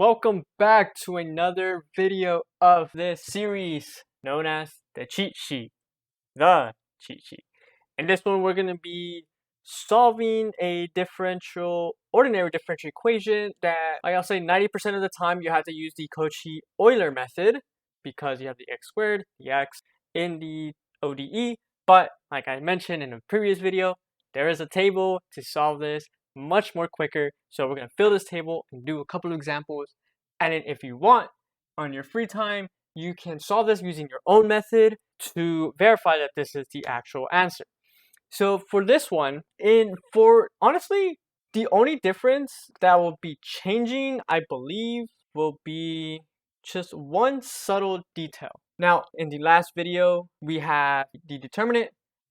Welcome back to another video of this series known as the cheat sheet. The cheat sheet. In this one, we're going to be solving a ordinary differential equation that, like I'll say, 90% of the time you have to use the Cauchy-Euler method because you have the x squared, the x in the ODE. But like I mentioned in a previous video, there is a table to solve this much more quicker. So we're going to fill this table and do a couple of examples. And then if you want, on your free time, you can solve this using your own method to verify that this is the actual answer. So for this one, honestly, the only difference that will be changing, I believe, will be just one subtle detail. Now, in the last video, we had the determinant,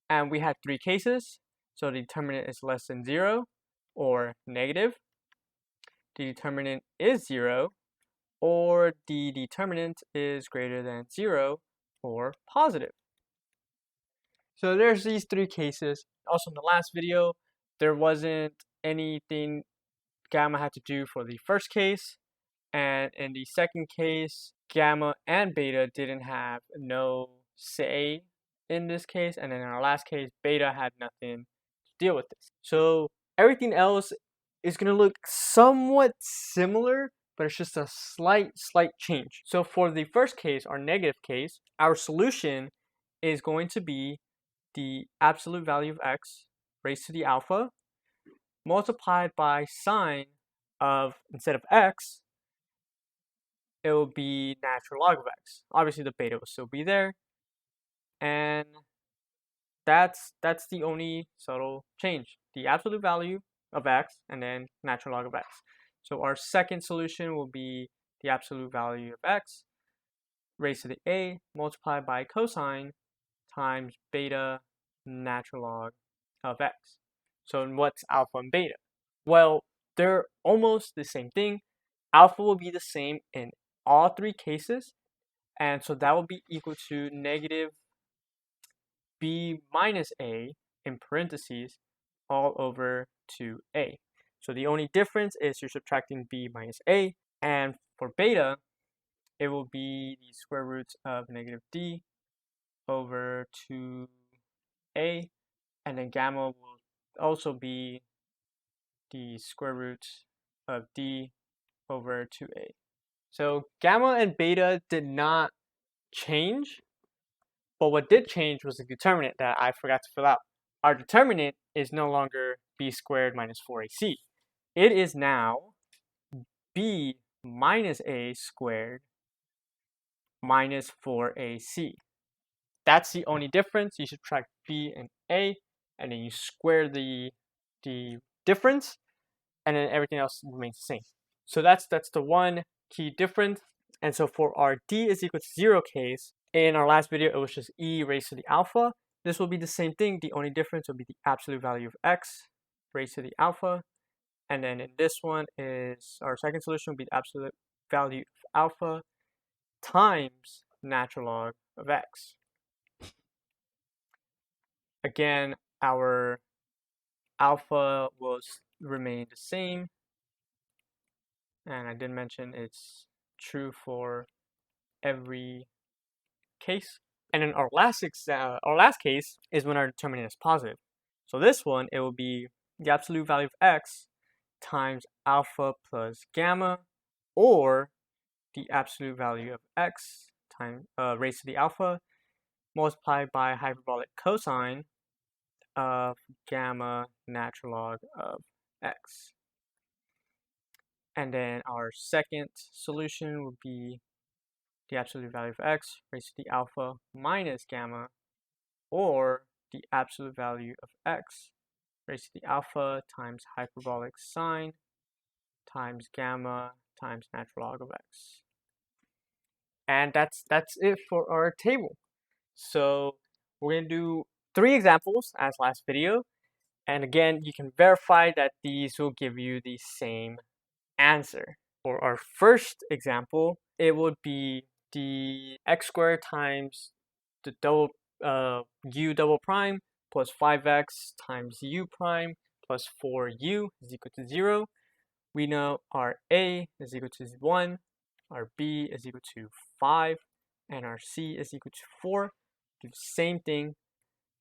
and we had three cases. So the determinant is less than 0 or negative. The determinant is 0, or the determinant is greater than 0 or positive. So there's these three cases. Also in the last video, there wasn't anything gamma had to do for the first case. And in the second case, gamma and beta didn't have no say in this case. And then in our last case, beta had nothing to deal with this. So everything else is going to look somewhat similar, but it's just a slight change. So for the first case, our negative case, our solution is going to be the absolute value of x raised to the alpha multiplied by sine of, instead of x, it will be natural log of x. Obviously the beta will still be there, and that's the only subtle change. The absolute value of x and then natural log of x. So our second solution will be the absolute value of x raised to the a multiplied by cosine times beta natural log of x. So what's alpha and beta? Well, they're almost the same thing. Alpha will be the same in all three cases, and so that will be equal to negative b minus a in parentheses all over 2a. So the only difference is you're subtracting b minus a, and for beta, it will be the square roots of negative d over 2a, and then gamma will also be the square root of d over 2a. So gamma and beta did not change, but what did change was the determinant that I forgot to fill out. Our determinant is no longer b squared minus 4ac. It is now b minus a squared minus 4ac. That's the only difference. You subtract b and a, and then you square the difference, and then everything else remains the same. So that's the one key difference. And so for our d is equal to 0 case, in our last video it was just e raised to the alpha. This will be the same thing. The only difference will be the absolute value of x raised to the alpha. And then in this one is our second solution will be the absolute value of alpha times natural log of x. Again, our alpha will remain the same, and I did mention it's true for every case. And then our last case is when our determinant is positive. So this one, it will be the absolute value of x times alpha plus gamma, or the absolute value of x times raised to the alpha multiplied by hyperbolic cosine of gamma natural log of x. And then our second solution would be the absolute value of x raised to the alpha minus gamma, or the absolute value of x raised to the alpha times hyperbolic sine times gamma times natural log of x. And that's it for our table. So we're going to do 3 examples as last video. And again, you can verify that these will give you the same answer. For our first example, it would be the x squared times the u double prime plus 5x times u prime plus 4u is equal to 0, we know our A is equal to 1, our B is equal to 5, and our C is equal to 4. Do the same thing.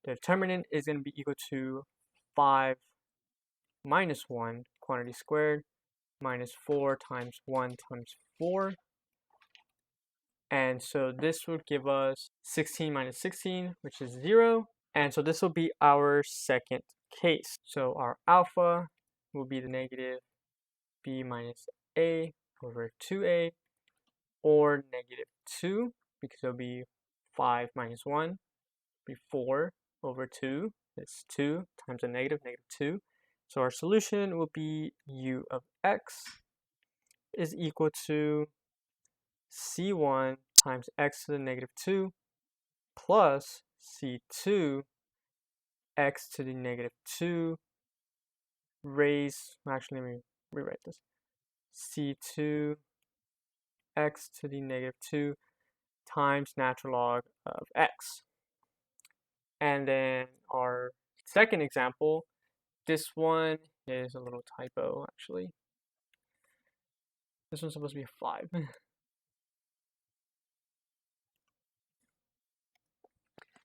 The determinant is going to be equal to 5 minus 1, quantity squared, minus 4 times 1 times 4. And so this will give us 16 minus 16, which is 0. And so this will be our second case. So our alpha will be the negative b minus a over 2a, or negative 2, because it'll be 5 minus 1, be 4 over 2. It's 2 times a negative, negative 2. So our solution will be u of x is equal to c1 times x to the negative 2 plus c2 x to the negative 2 raised, actually let me rewrite this, c2 x to the negative 2 times natural log of x. And then our second example, this one is a little typo actually. This one's supposed to be a 5.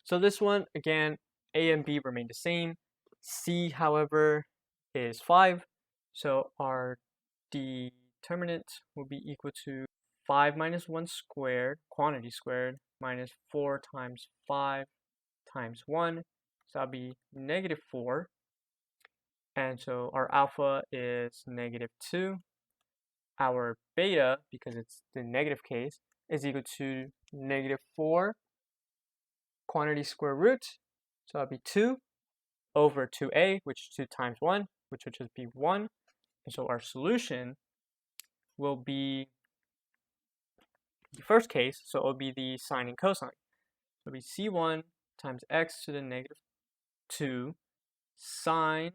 So this one, again, a and b remain the same. C, however, is 5. So our determinant will be equal to 5 minus 1 squared, quantity squared, minus 4 times 5 times 1. So that'll be negative 4. And so our alpha is negative 2. Our beta, because it's the negative case, is equal to negative 4 quantity square root. So that'll be 2 over 2a, which is 2 times 1, which would just be 1. And so our solution will be the first case, so it will be the sine and cosine. So it'll be c1 times x to the negative 2 sine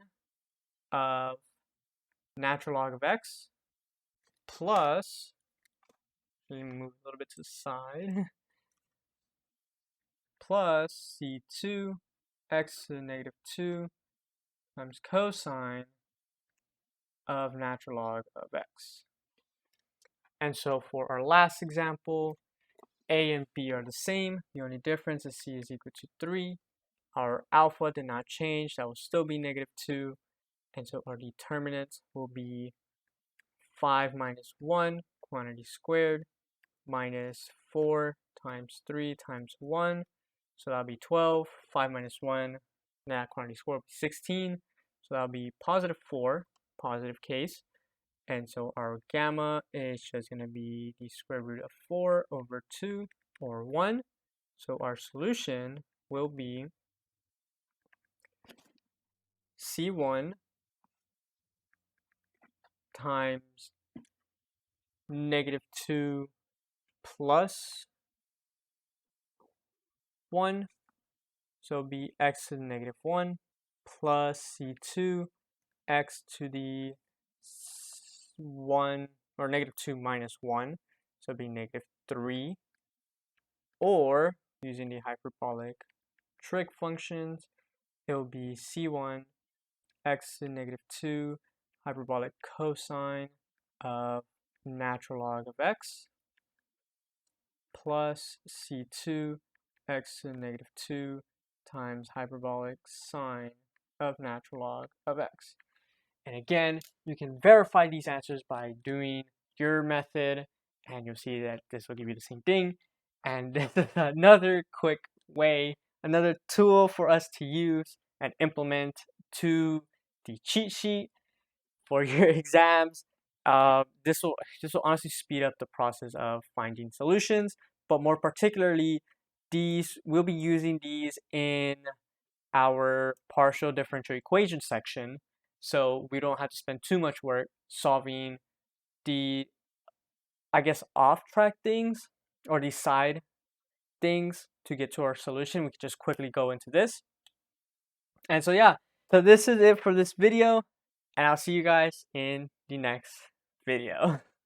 of natural log of x plus, let me move a little bit to the side, plus c2 x to the negative 2 times cosine of natural log of x. And so for our last example, a and b are the same. The only difference is c is equal to 3. Our alpha did not change. That will still be negative 2. And so our determinant will be 5 minus 1, quantity squared, minus 4 times 3 times 1. So that'll be 12. 5 minus 1, that quantity squared will be 16. So that'll be positive 4, positive case. And so our gamma is just going to be the square root of 4 over 2, or 1. So our solution will be c1 times negative 2 plus 1. So it'll be x to the negative 1 plus c2 x to the 1, or negative 2 minus 1. So it'll be negative 3. Or, using the hyperbolic trig functions, it will be c1 x to the negative 2 hyperbolic cosine of natural log of x plus c2 x to the negative 2 times hyperbolic sine of natural log of x. And again, you can verify these answers by doing your method, and you'll see that this will give you the same thing. And this is another quick way, another tool for us to use and implement to the cheat sheet for your exams. This will honestly speed up the process of finding solutions, but more particularly, we'll be using these in our partial differential equation section, so we don't have to spend too much work solving the, I guess, off-track things or the side things to get to our solution. We can just quickly go into this. And so yeah, so this is it for this video, and I'll see you guys in the next video.